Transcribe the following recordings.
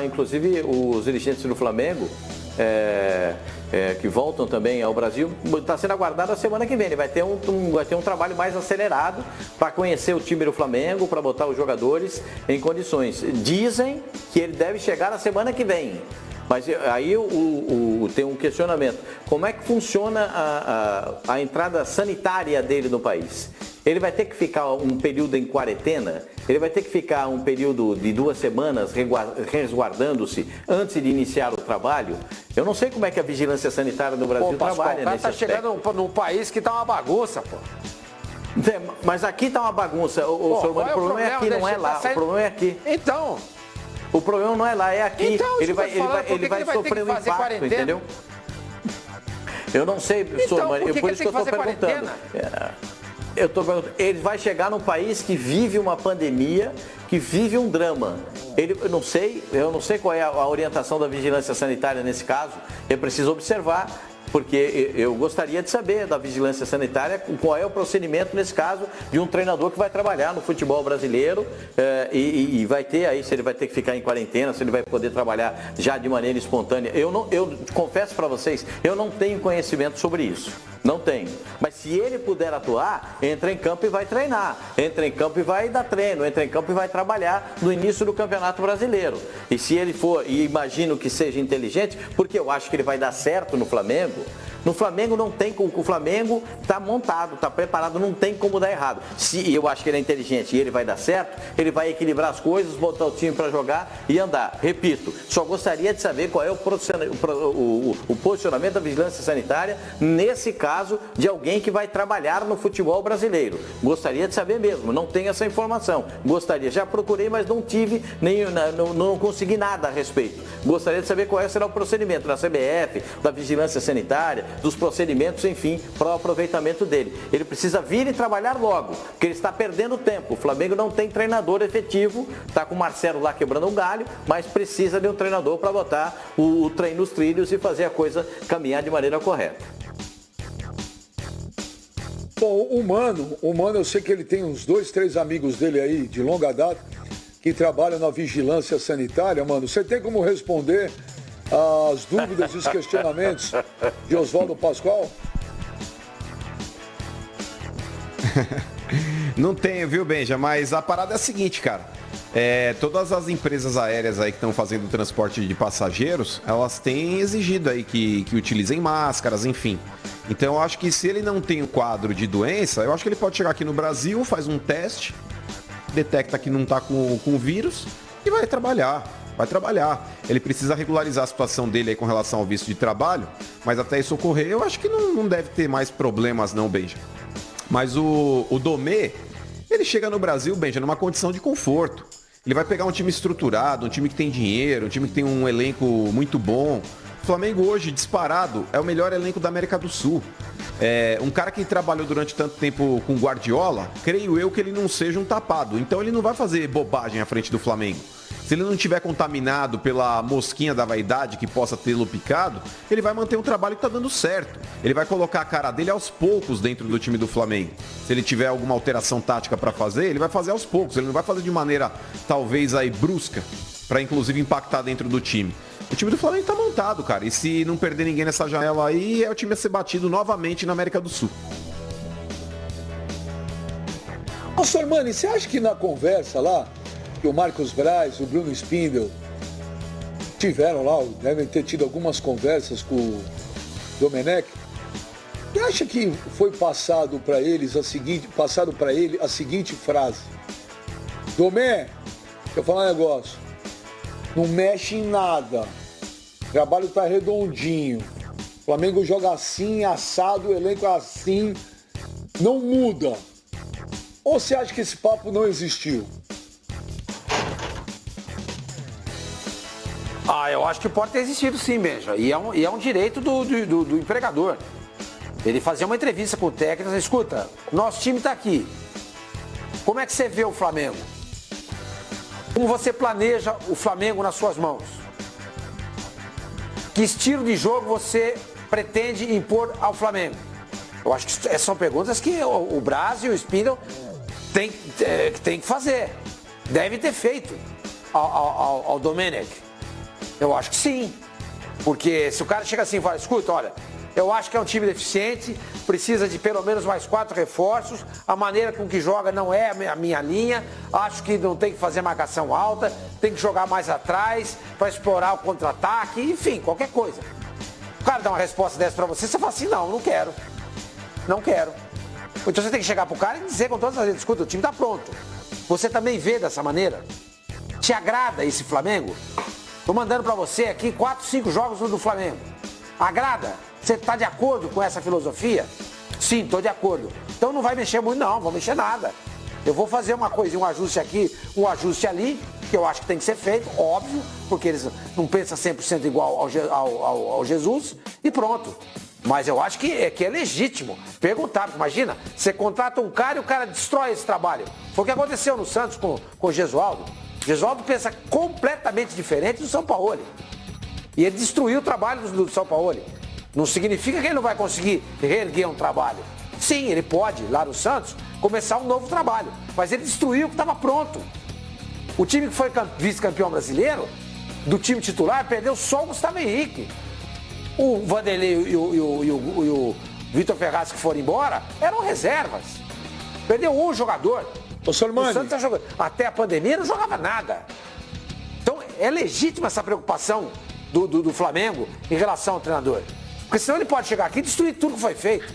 Inclusive, os dirigentes do Flamengo, que voltam também ao Brasil, está sendo aguardado a semana que vem. Ele vai ter um trabalho mais acelerado para conhecer o time do Flamengo, para botar os jogadores em condições. Dizem que ele deve chegar na semana que vem. Mas aí tem um questionamento. Como é que funciona a entrada sanitária dele no país? Ele vai ter que ficar um período em quarentena? Ele vai ter que ficar um período de 2 semanas resguardando-se antes de iniciar o trabalho? Eu não sei como é que a vigilância sanitária no Brasil trabalha nesse aspecto. O cara tá chegando num país que tá uma bagunça, pô. Mas aqui tá uma bagunça. O problema é aqui, não é lá. O problema é aqui. Então... O problema não é lá, é aqui. Então, ele vai sofrer um impacto, entendeu? Eu não sei, Sormani, por isso que eu estou perguntando. Eu estou perguntando. Ele vai chegar num país que vive uma pandemia, que vive um drama. Eu não sei qual é a orientação da vigilância sanitária nesse caso. Eu preciso observar. Porque eu gostaria de saber da vigilância sanitária qual é o procedimento nesse caso de um treinador que vai trabalhar no futebol brasileiro e vai ter aí, se ele vai ter que ficar em quarentena, se ele vai poder trabalhar já de maneira espontânea. Eu confesso para vocês, eu não tenho conhecimento sobre isso. Não tenho. Mas se ele puder atuar, entra em campo e vai treinar. Entra em campo e vai dar treino. Entra em campo e vai trabalhar no início do Campeonato Brasileiro. E se ele for, e imagino que seja inteligente, porque eu acho que ele vai dar certo no Flamengo. No Flamengo não tem como, o Flamengo está montado, está preparado, não tem como dar errado. Se eu acho que ele é inteligente e ele vai dar certo, ele vai equilibrar as coisas, botar o time para jogar e andar. Repito, só gostaria de saber qual é o posicionamento da vigilância sanitária nesse caso de alguém que vai trabalhar no futebol brasileiro. Gostaria de saber mesmo, não tenho essa informação. Gostaria, já procurei, mas não tive, não consegui nada a respeito. Gostaria de saber qual será o procedimento da CBF, da vigilância sanitária, dos procedimentos, enfim, para o aproveitamento dele. Ele precisa vir e trabalhar logo, porque ele está perdendo tempo. O Flamengo não tem treinador efetivo, está com o Marcelo lá quebrando um galho, mas precisa de um treinador para botar o trem nos trilhos e fazer a coisa caminhar de maneira correta. Bom, o Mano, eu sei que ele tem uns 2, 3 amigos dele aí de longa data que trabalham na vigilância sanitária, mano. Você tem como responder as dúvidas e os questionamentos de Oswaldo Pascoal? Não tenho, viu, Benja? Mas a parada é a seguinte, cara. Todas as empresas aéreas aí que estão fazendo transporte de passageiros, elas têm exigido aí que utilizem máscaras, enfim. Então eu acho que se ele não tem o quadro de doença, eu acho que ele pode chegar aqui no Brasil, faz um teste, detecta que não está com o vírus e vai trabalhar. Ele precisa regularizar a situação dele aí com relação ao visto de trabalho, mas até isso ocorrer, eu acho que não deve ter mais problemas não, Benja. Mas o Domê, ele chega no Brasil, Benja, numa condição de conforto. Ele vai pegar um time estruturado, um time que tem dinheiro, um time que tem um elenco muito bom. O Flamengo hoje, disparado, é o melhor elenco da América do Sul. Um cara que trabalhou durante tanto tempo com Guardiola, creio eu que ele não seja um tapado. Então ele não vai fazer bobagem à frente do Flamengo. Se ele não estiver contaminado pela mosquinha da vaidade que possa tê-lo picado, ele vai manter um trabalho que está dando certo. Ele vai colocar a cara dele aos poucos dentro do time do Flamengo. Se ele tiver alguma alteração tática para fazer, ele vai fazer aos poucos. Ele não vai fazer de maneira, talvez, aí brusca, para inclusive impactar dentro do time. O time do Flamengo está montado, cara. E se não perder ninguém nessa janela aí, é o time a ser batido novamente na América do Sul. Ô, Sormani, você acha que na conversa lá, que o Marcos Braz, o Bruno Spindel tiveram lá, devem ter tido algumas conversas com o Domenech, você acha que foi passado para ele a seguinte frase: Domé, deixa eu falar um negócio, não mexe em nada, o trabalho tá redondinho, o Flamengo joga assim, assado, o elenco é assim, não muda? Ou você acha que esse papo não existiu? Eu acho que pode ter existido sim, Benja. E é um direito do empregador. Ele fazia uma entrevista com o técnico e escuta, nosso time está aqui. Como é que você vê o Flamengo? Como você planeja o Flamengo nas suas mãos? Que estilo de jogo você pretende impor ao Flamengo? Eu acho que são perguntas que o Braz e o Spindle têm que fazer. Deve ter feito ao Domenech. Eu acho que sim. Porque se o cara chega assim e fala, escuta, olha, eu acho que é um time deficiente, precisa de pelo menos mais 4 reforços, a maneira com que joga não é a minha linha, acho que não tem que fazer marcação alta, tem que jogar mais atrás para explorar o contra-ataque, enfim, qualquer coisa. O cara dá uma resposta dessa para você, você fala assim, não quero. Não quero. Então você tem que chegar pro cara e dizer com todas as vezes, escuta, o time tá pronto. Você também vê dessa maneira? Te agrada esse Flamengo? Tô mandando para você aqui 4, 5 jogos do Flamengo. Agrada? Você está de acordo com essa filosofia? Sim, estou de acordo. Então não vai mexer muito, não vou mexer nada. Eu vou fazer uma coisa, um ajuste aqui, um ajuste ali, que eu acho que tem que ser feito, óbvio, porque eles não pensam 100% igual ao Jesus, e pronto. Mas eu acho que é legítimo perguntar, imagina, você contrata um cara e o cara destrói esse trabalho. Foi o que aconteceu no Santos com o Gesualdo. O Gesualdo pensa completamente diferente do São Paulo. E ele destruiu o trabalho do São Paulo. Não significa que ele não vai conseguir reerguer um trabalho. Sim, ele pode, lá no Santos, começar um novo trabalho. Mas ele destruiu o que estava pronto. O time que foi vice-campeão brasileiro, do time titular, perdeu só o Gustavo Henrique. O Vanderlei e o Vitor Ferraz, que foram embora, eram reservas. Perdeu um jogador. Ô, Sormani. O Santos tá jogando. Até a pandemia não jogava nada. Então é legítima essa preocupação do Flamengo em relação ao treinador. Porque senão ele pode chegar aqui e destruir tudo que foi feito.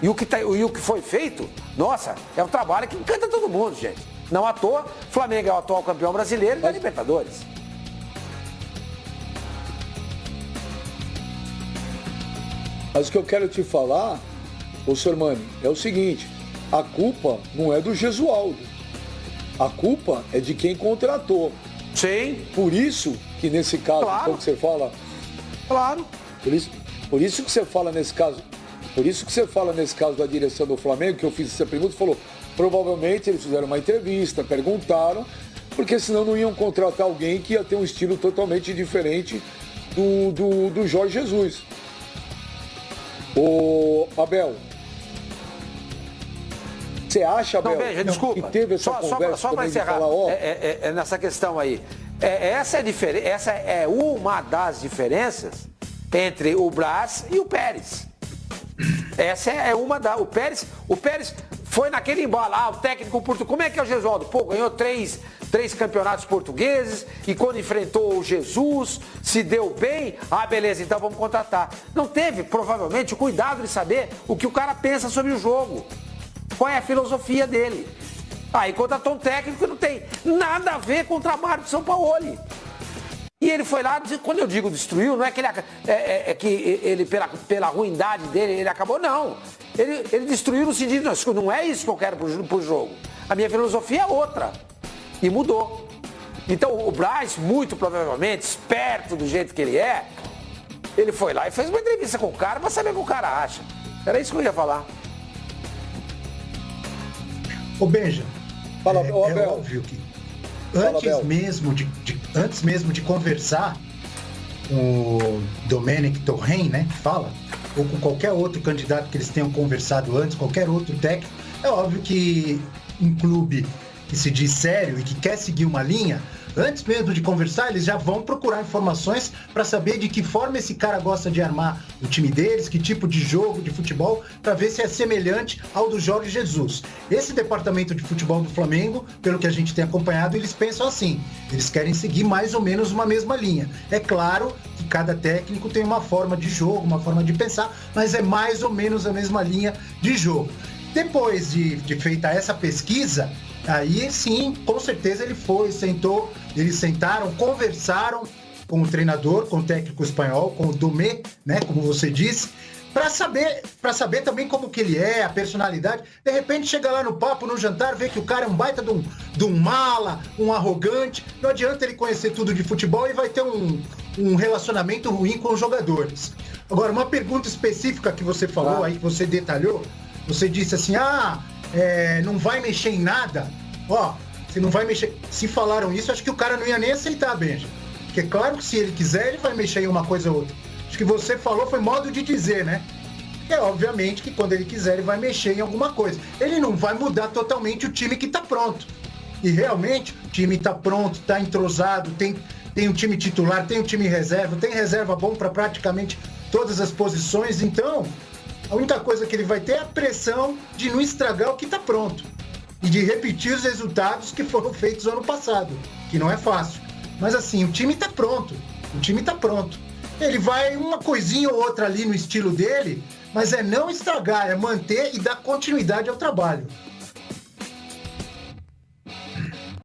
E o que foi feito, nossa, é um trabalho que encanta todo mundo, gente. Não à toa, o Flamengo é o atual campeão brasileiro da Libertadores. Mas o que eu quero te falar, ô Sormani, é o seguinte, a culpa não é do Gesualdo. A culpa é de quem contratou. Sim. Por isso que nesse caso, claro. Então que você fala... Claro. Por isso que você fala nesse caso... Por isso que você fala nesse caso da direção do Flamengo, que eu fiz essa pergunta, falou, provavelmente eles fizeram uma entrevista, perguntaram, porque senão não iam contratar alguém que ia ter um estilo totalmente diferente do Jorge Jesus. Ô, Abel, você acha, Abel, veja, desculpa, que teve essa conversa só para encerrar, nessa questão aí, essa é uma das diferenças entre o Braz e o Pérez. Essa é uma da... O Pérez foi naquele embalo, o técnico português. Como é que é o Gesualdo? Pô, ganhou três campeonatos portugueses e quando enfrentou o Jesus, se deu bem, beleza, então vamos contratar. Não teve, provavelmente, o cuidado de saber o que o cara pensa sobre o jogo. Qual é a filosofia dele. Aí contratou um técnico que não tem nada a ver com o trabalho de São Paulo. E ele foi lá, quando eu digo destruiu, não é que ele pela ruindade dele, ele acabou, não. Ele destruiu no sentido, não é isso que eu quero pro jogo. A minha filosofia é outra. E mudou. Então o Braz, muito provavelmente, esperto do jeito que ele é, ele foi lá e fez uma entrevista com o cara para saber o que o cara acha. Era isso que eu ia falar. Ô Benja, Fala, é óbvio que antes mesmo de conversar com o Domenech Torren, né, que fala, ou com qualquer outro candidato que eles tenham conversado antes, qualquer outro técnico, é óbvio que um clube que se diz sério e que quer seguir uma linha, antes mesmo de conversar, eles já vão procurar informações para saber de que forma esse cara gosta de armar o time deles, que tipo de jogo, de futebol, para ver se é semelhante ao do Jorge Jesus. Esse departamento de futebol do Flamengo, pelo que a gente tem acompanhado, eles pensam assim, eles querem seguir mais ou menos uma mesma linha. É claro que cada técnico tem uma forma de jogo, uma forma de pensar, mas é mais ou menos a mesma linha de jogo. Depois de feita essa pesquisa, aí sim, com certeza eles sentaram, conversaram com o treinador, com o técnico espanhol, com o Domé, né, como você disse, para saber também como que ele é, a personalidade. De repente chega lá no papo, no jantar, vê que o cara é um baita de um mala, um arrogante. Não adianta ele conhecer tudo de futebol e vai ter um relacionamento ruim com os jogadores. Agora, uma pergunta específica que você falou aí, que você detalhou, você disse assim, não vai mexer em nada. Você não vai mexer. Se falaram isso, acho que o cara não ia nem aceitar, Benja. Porque é claro que se ele quiser, ele vai mexer em uma coisa ou outra. Acho que você falou foi modo de dizer, né? É obviamente que quando ele quiser, ele vai mexer em alguma coisa. Ele não vai mudar totalmente o time que tá pronto. E realmente, o time tá pronto, tá entrosado, tem um time titular, tem um time reserva, tem reserva bom para praticamente todas as posições. Então, a única coisa que ele vai ter é a pressão de não estragar o que está pronto e de repetir os resultados que foram feitos ano passado, que não é fácil. Mas assim, o time está pronto. O time está pronto. Ele vai uma coisinha ou outra ali no estilo dele, mas é não estragar, é manter e dar continuidade ao trabalho.